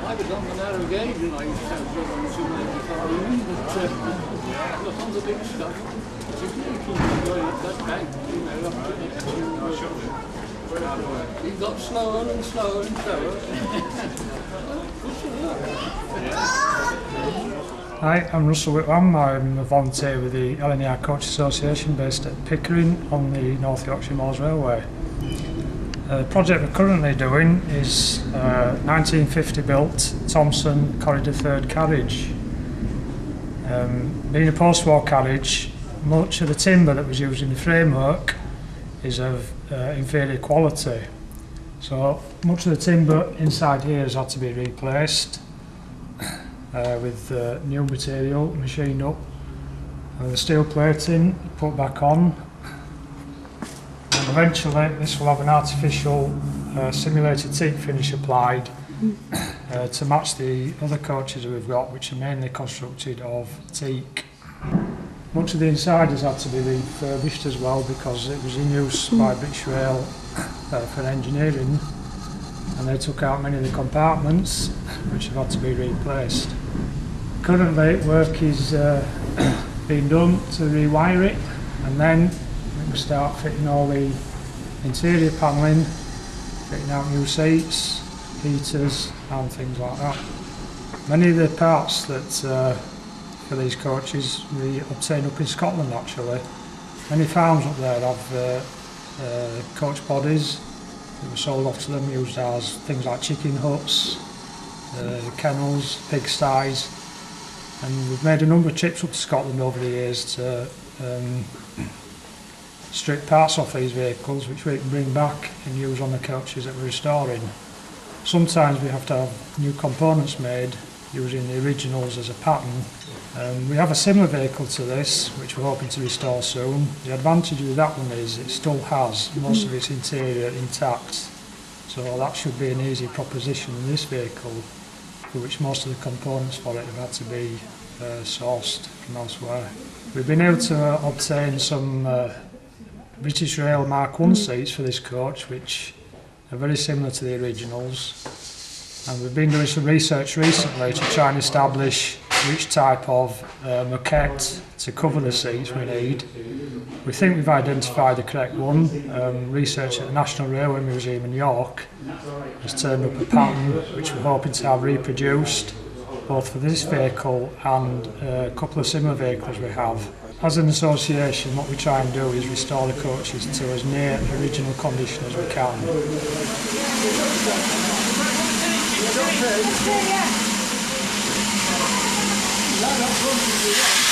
I was on the narrow gauge and I used to have 295, but look on the big stuff. It's a really keep going up that bank, you know, up to it got slower and slower and slower. Hi, I'm Russell Whitlam. I'm a volunteer with the NYMR Coach Association based at Pickering on the North Yorkshire Moors Railway. The project we're currently doing is 1950 built Thomson Corridor 3rd carriage. Being a post-war carriage, much of the timber that was used in the framework is of inferior quality. So much of the timber inside here has had to be replaced with new material machined up, and the steel plating put back on. And eventually this will have an artificial simulated teak finish applied to match the other coaches that we've got, which are mainly constructed of teak. Much of the inside has had to be refurbished as well because it was in use by British Rail for engineering, and they took out many of the compartments which have had to be replaced. Currently work is being done to rewire it, and then we can start fitting all the interior panelling, fitting out new seats, heaters and things like that. Many of the parts that for these coaches we obtain up in Scotland actually. Many farms up there have coach bodies that were sold off to them, used as things like chicken huts, kennels, pigsties, and we've made a number of trips up to Scotland over the years to strip parts off these vehicles which we can bring back and use on the coaches that we're restoring. Sometimes we have to have new components made using the originals as a pattern. We have a similar vehicle to this which we're hoping to restore soon. The advantage with that one is it still has most of its interior intact, so that should be an easy proposition in this vehicle, for which most of the components for it have had to be sourced from elsewhere. We've been able to obtain some British Rail Mark 1 seats for this coach which are very similar to the originals, and we've been doing some research recently to try and establish which type of moquette to cover the seats we need. We think we've identified the correct one. Research at the National Railway Museum in York has turned up a pattern which we're hoping to have reproduced both for this vehicle and a couple of similar vehicles we have. As an association, what we try and do is restore the coaches to as near original condition as we can. Yeah.